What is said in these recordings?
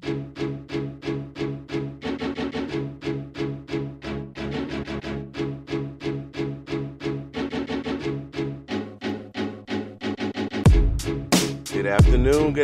Good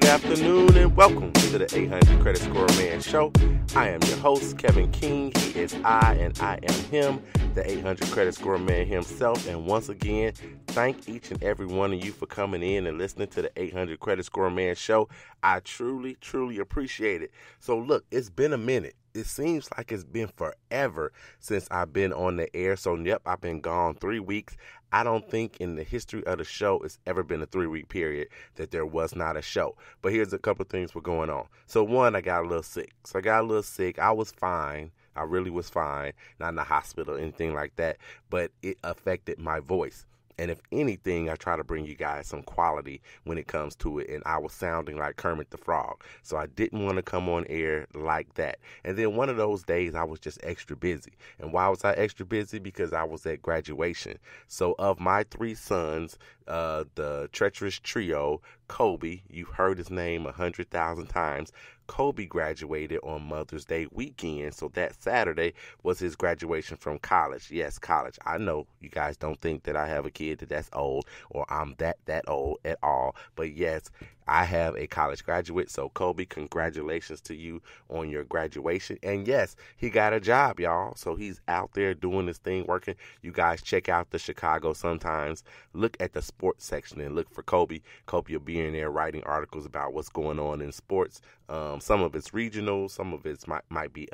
afternoon, and welcome to the 800 Credit Score Man Show. I am your host, Kevin King. He is I, and I am him, the 800 Credit Score Man himself. And once again, thank each and every one of you for coming in and listening to the 800 Credit Score Man Show. I truly, truly appreciate it. So look, it's been a minute. It seems like it's been forever since I've been on the air. So, yep, I've been gone 3 weeks. I don't think in the history of the show it's ever been a 3-week period that there was not a show. But here's a couple of things were going on. So, one, I got a little sick. I was fine. I really was fine. Not in the hospital or anything like that. But it affected my voice. And if anything, I try to bring you guys some quality when it comes to it. And I was sounding like Kermit the Frog. So I didn't want to come on air like that. And then one of those days, I was just extra busy. And why was I extra busy? Because I was at graduation. So of my 3 sons, the treacherous trio, Kobe, you've heard his name 100,000 times. Kobe graduated on Mother's Day weekend, so that Saturday was his graduation from college. Yes, college. I know you guys don't think that I have a kid that's old or I'm that old at all, but yes, I have a college graduate. So Kobe, congratulations to you on your graduation. And yes, he got a job, y'all. So he's out there doing this thing, working. You guys check out the Chicago Sun-Times. Look at the sports section and look for Kobe. Kobe will be in there writing articles about what's going on in sports. Some of it's regional, some of it might be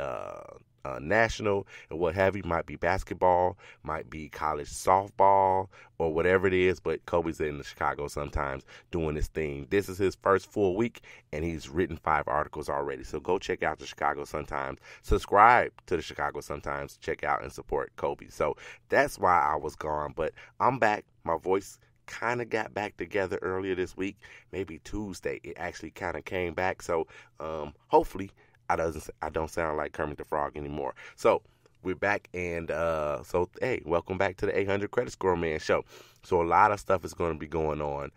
national and what have you. Might be basketball, might be college softball or whatever it is, but Kobe's in the Chicago Sun-Times doing his thing. This is his first full week and he's written 5 articles already. So go check out the Chicago Sun-Times, subscribe to the Chicago Sun-Times, check out and support Kobe. So that's why I was gone, but I'm back. My voice kind of got back together earlier this week, maybe Tuesday. It actually kind of came back. So hopefully I don't sound like Kermit the Frog anymore. So we're back, and hey, welcome back to the 800 Credit Score Man Show. So a lot of stuff is going to be going on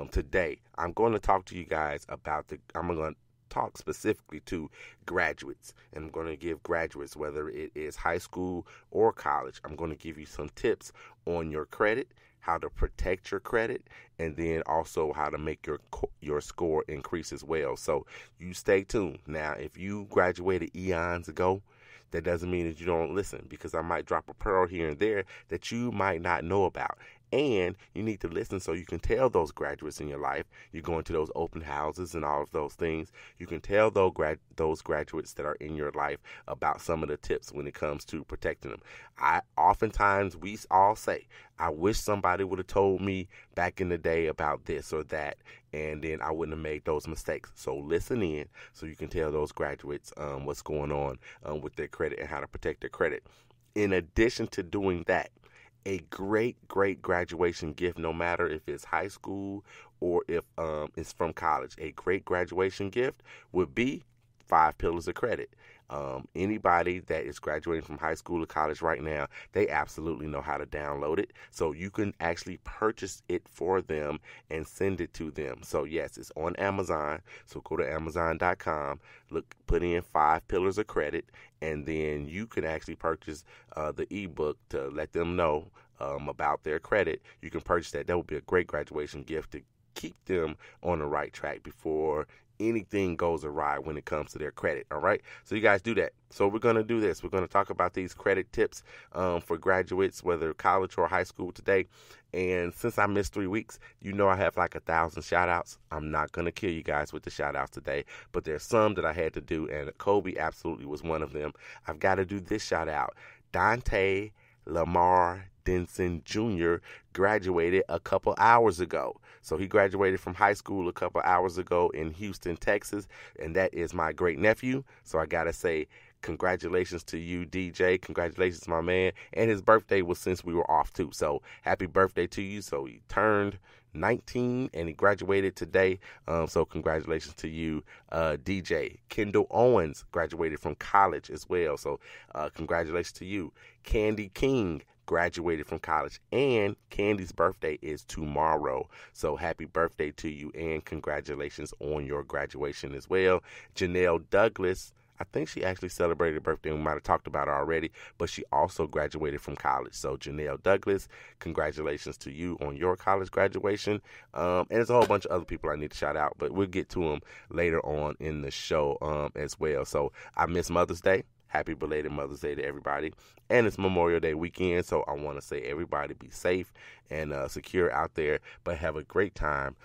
today. I'm going to talk to you guys about I'm going to talk specifically to graduates, and I'm going to give graduates, whether it is high school or college, I'm going to give you some tips on your credit, how to protect your credit, and then also how to make your score increase as well. So you stay tuned. Now, if you graduated eons ago, that doesn't mean that you don't listen, because I might drop a pearl here and there that you might not know about. And you need to listen so you can tell those graduates in your life, you're going to those open houses and all of those things, you can tell those graduates that are in your life about some of the tips when it comes to protecting them. Oftentimes we all say, I wish somebody would have told me back in the day about this or that, and then I wouldn't have made those mistakes. So listen in so you can tell those graduates what's going on with their credit and how to protect their credit. In addition to doing that, a great graduation gift, no matter if it's high school or if it's from college, a great graduation gift would be 5 Pillars of Credit. Anybody that is graduating from high school or college right now, they absolutely know how to download it. So you can actually purchase it for them and send it to them. So yes, it's on Amazon. So go to Amazon.com, put in 5 Pillars of Credit, and then you can actually purchase the ebook to let them know about their credit. You can purchase that. That would be a great graduation gift to keep them on the right track before anything goes awry when it comes to their credit. All right. So you guys do that. So we're going to do this. We're going to talk about these credit tips for graduates, whether college or high school today. And since I missed 3 weeks, I have like 1,000 shout outs. I'm not going to kill you guys with the shout outs today, but there's some that I had to do. And Kobe absolutely was one of them. I've got to do this shout out. Dante Lamar Denson Jr. graduated a couple hours ago. So he graduated from high school a couple hours ago in Houston, Texas, and that is my great nephew. So I got to say congratulations to you, DJ. Congratulations, my man. And his birthday was since we were off too. So happy birthday to you. So he turned 19 and he graduated today. So congratulations to you, DJ. Kendall Owens graduated from college as well. So congratulations to you. Candy King graduated from college. And Candy's birthday is tomorrow. So happy birthday to you and congratulations on your graduation as well. Janelle Douglas, I think she actually celebrated her birthday. We might have talked about it already, but she also graduated from college. So Janelle Douglas, congratulations to you on your college graduation. And there's a whole bunch of other people I need to shout out, but we'll get to them later on in the show as well. So I miss Mother's Day. Happy belated Mother's Day to everybody. And it's Memorial Day weekend, so I want to say everybody be safe and secure out there, but have a great time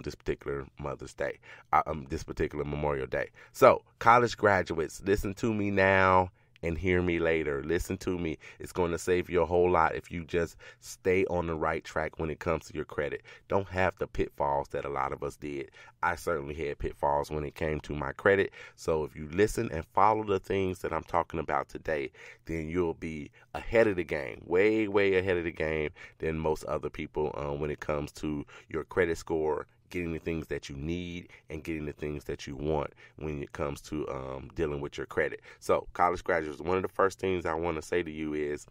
this particular Mother's Day, this particular Memorial Day. So, college graduates, listen to me now and hear me later. Listen to me. It's going to save you a whole lot if you just stay on the right track when it comes to your credit. Don't have the pitfalls that a lot of us did. I certainly had pitfalls when it came to my credit. So if you listen and follow the things that I'm talking about today, then you'll be ahead of the game, way, way ahead of the game than most other people when it comes to your credit score, getting the things that you need and getting the things that you want when it comes to dealing with your credit. So, college graduates, one of the first things I want to say to you is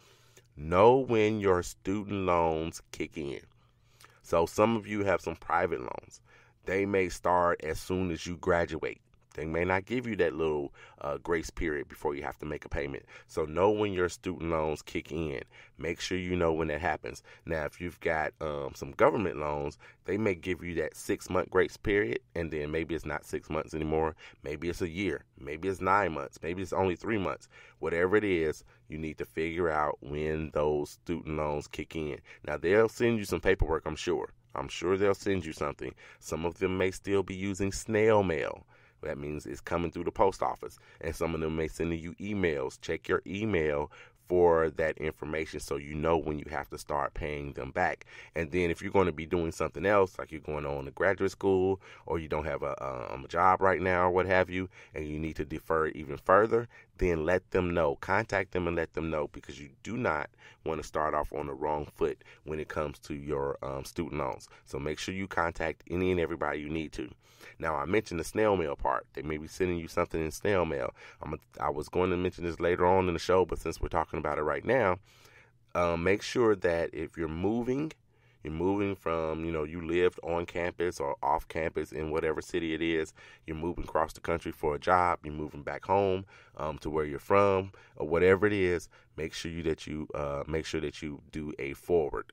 know when your student loans kick in. So, some of you have some private loans. They may start as soon as you graduate. They may not give you that little grace period before you have to make a payment. So know when your student loans kick in. Make sure you know when that happens. Now, if you've got some government loans, they may give you that 6-month grace period, and then maybe it's not 6 months anymore. Maybe it's a year. Maybe it's 9 months. Maybe it's only 3 months. Whatever it is, you need to figure out when those student loans kick in. Now, they'll send you some paperwork, I'm sure. I'm sure they'll send you something. Some of them may still be using snail mail. That means it's coming through the post office. And some of them may send you emails. Check your email for that information so you know when you have to start paying them back. And then if you're going to be doing something else, like you're going on to graduate school or you don't have a job right now or what have you, and you need to defer it even further, then let them know. Contact them and let them know, because you do not want to start off on the wrong foot when it comes to your student loans. So make sure you contact any and everybody you need to. Now, I mentioned the snail mail part. They may be sending you something in snail mail. I was going to mention this later on in the show, but since we're talking about it right now, make sure that if you're moving from, you lived on campus or off campus in whatever city it is, you're moving across the country for a job, you're moving back home to where you're from, or whatever it is, make sure that you do a forward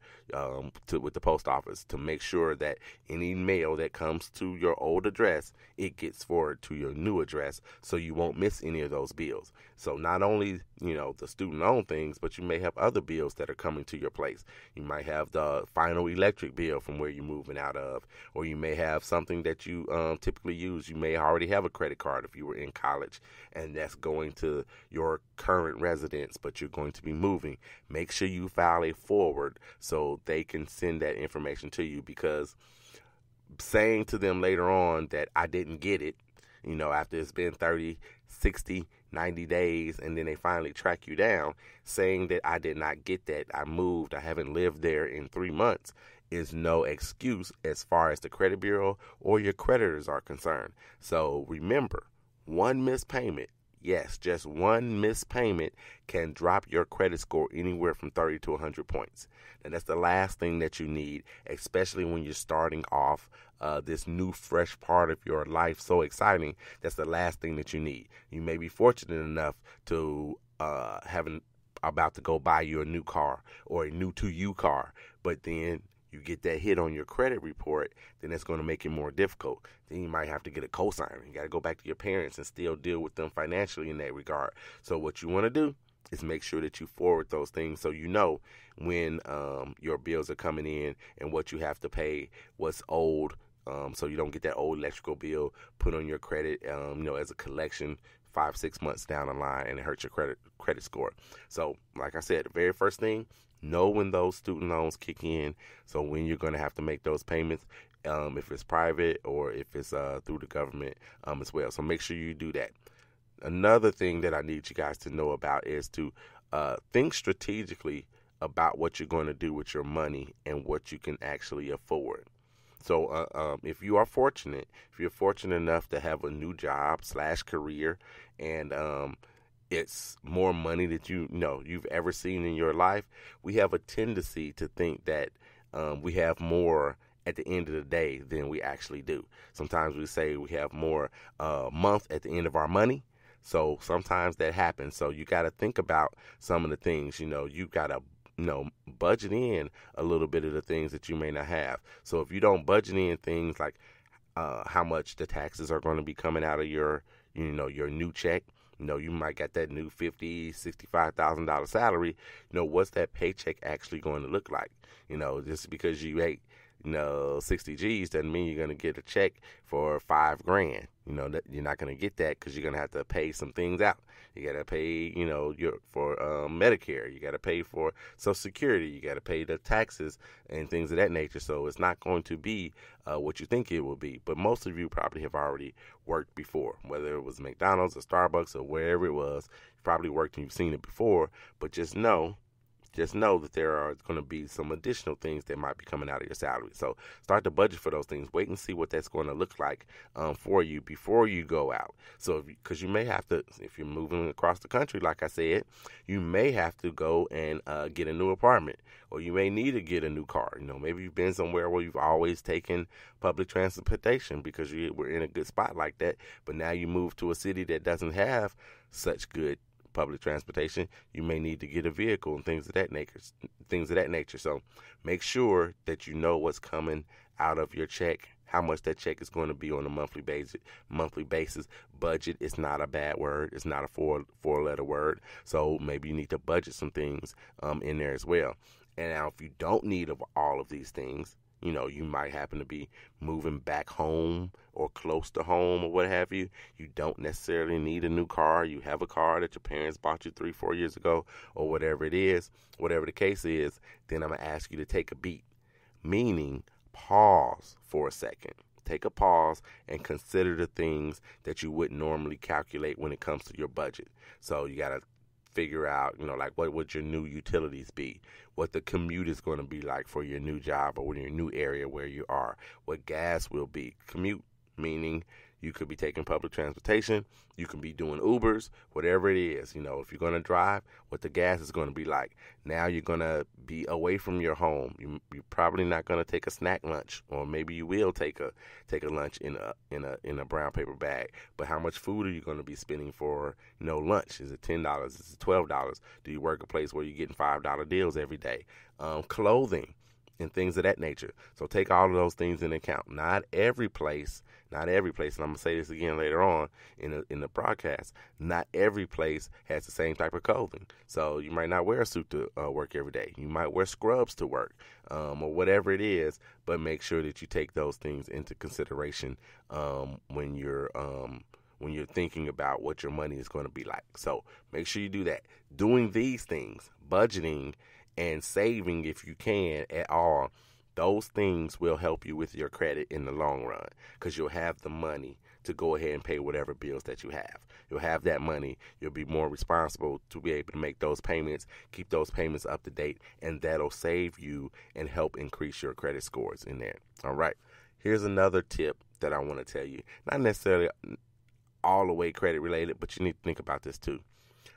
with the post office to make sure that any mail that comes to your old address, it gets forwarded to your new address, so you won't miss any of those bills. So not only, the student loan things, but you may have other bills that are coming to your place. You might have the final electric bill from where you're moving out of, or you may have something that you typically use. You may already have a credit card if you were in college, and that's going to your current residence, but you're going to be moving. Make sure you file a forward so they can send that information to you, because saying to them later on that I didn't get it, after it's been 30, 60, 90 days, and then they finally track you down, saying that I did not get that, I moved, I haven't lived there in 3 months, is no excuse as far as the credit bureau or your creditors are concerned. So remember, one missed payment, yes, just one missed payment can drop your credit score anywhere from 30 to 100 points. And that's the last thing that you need, especially when you're starting off this new, fresh part of your life. So exciting. That's the last thing that you need. You may be fortunate enough to about to go buy you a new car or a new to you car, but then you get that hit on your credit report, then it's going to make it more difficult. Then you might have to get a cosigner. You got to go back to your parents and still deal with them financially in that regard. So what you want to do is make sure that you forward those things so you know when your bills are coming in and what you have to pay, what's owed, so you don't get that old electrical bill put on your credit, as a collection 5-6 months down the line, and it hurts your credit score. So, like I said, the very first thing, know when those student loans kick in, so when you're going to have to make those payments, if it's private or if it's through the government as well. So make sure you do that. Another thing that I need you guys to know about is to think strategically about what you're going to do with your money and what you can actually afford. So if you're fortunate enough to have a new job /career and it's more money that you've ever seen in your life, we have a tendency to think that we have more at the end of the day than we actually do. Sometimes we say we have more month at the end of our money. So sometimes that happens. So you got to think about some of the things. You got to budget in a little bit of the things that you may not have. So if you don't budget in things like how much the taxes are going to be coming out of your new check. You might get that new $50,000, $65,000 salary. What's that paycheck actually going to look like? Just because you ate 60 G's doesn't mean you're going to get a check for $5,000. You're not going to get that because you're going to have to pay some things out. You got to pay, for Medicare. You got to pay for Social Security. You got to pay the taxes and things of that nature. So it's not going to be what you think it will be. But most of you probably have already worked before, whether it was McDonald's or Starbucks or wherever it was. You probably worked and you've seen it before. But just know that there are going to be some additional things that might be coming out of your salary. So start to budget for those things. Wait and see what that's going to look like for you before you go out. So because you may have to, if you're moving across the country, like I said, you may have to go and get a new apartment, or you may need to get a new car. Maybe you've been somewhere where you've always taken public transportation because you were in a good spot like that, but now you move to a city that doesn't have such good public transportation. You may need to get a vehicle and things of that nature. So make sure that you know what's coming out of your check, how much that check is going to be on a monthly basis. Budget is not a bad word. It's not a four-letter word. So maybe you need to budget some things in there as well. And now if you don't need all of these things, you might happen to be moving back home or close to home or what have you. You don't necessarily need a new car. You have a car that your parents bought you 3-4 years ago or whatever it is, whatever the case is, then I'm going to ask you to take a beat, meaning pause for a second. Take a pause and consider the things that you wouldn't normally calculate when it comes to your budget. So you got to figure out, like what would your new utilities be, what the commute is going to be like for your new job or in your new area where you are, what gas will be. Commute, meaning you could be taking public transportation, you can be doing Ubers, whatever it is. If you're going to drive, what the gas is going to be like. Now you're going to be away from your home. You're probably not going to take a snack lunch, or maybe you will take a lunch in a brown paper bag. But how much food are you going to be spending for lunch? Is it $10? Is it $12? Do you work a place where you're getting $5 deals every day? Clothing and things of that nature. So take all of those things into account. Not every place, and I'm going to say this again later on in the broadcast, not every place has the same type of clothing. So you might not wear a suit to work every day. You might wear scrubs to work or whatever it is, but make sure that you take those things into consideration when you're thinking about what your money is going to be like. So make sure you do that. Doing these things, budgeting and saving if you can at all, those things will help you with your credit in the long run because you'll have the money to go ahead and pay whatever bills that you have. You'll have that money. You'll be more responsible to be able to make those payments, keep those payments up to date, and that'll save you and help increase your credit scores in there. All right. Here's another tip that I want to tell you. Not necessarily all the way credit related, but you need to think about this too.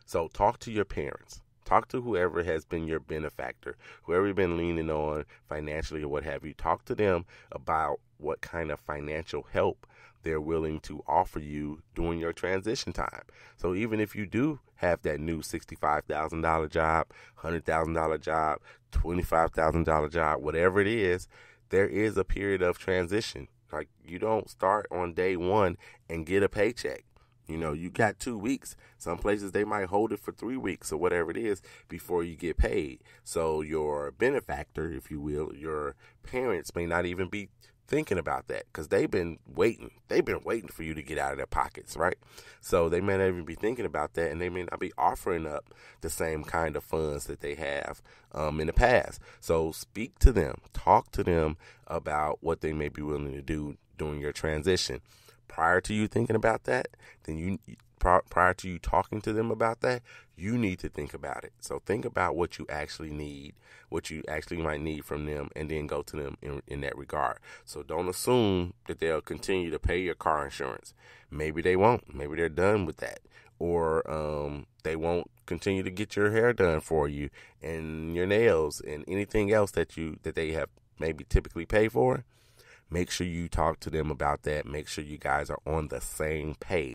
So talk to your parents. Talk to whoever has been your benefactor, whoever you've been leaning on financially or what have you. Talk to them about what kind of financial help they're willing to offer you during your transition time. So even if you do have that new $65,000 job, $100,000 job, $25,000 job, whatever it is, there is a period of transition. Like you don't start on day one and get a paycheck. You got 2 weeks. Some places they might hold it for 3 weeks or whatever it is before you get paid. So your benefactor, if you will, your parents may not even be thinking about that because they've been waiting. They've been waiting for you to get out of their pockets, right? So they may not even be thinking about that, and they may not be offering up the same kind of funds that they have in the past. So speak to them. Talk to them about what they may be willing to do during your transition. Prior to you thinking about that, then prior to you talking to them about that, you need to think about it. So think about what you actually need, what you actually might need from them, and then go to them in that regard. So don't assume that they'll continue to pay your car insurance. Maybe they won't. Maybe they're done with that. Or they won't continue to get your hair done for you and your nails and anything else that they have maybe typically paid for. Make sure you talk to them about that. Make sure you guys are on the same page.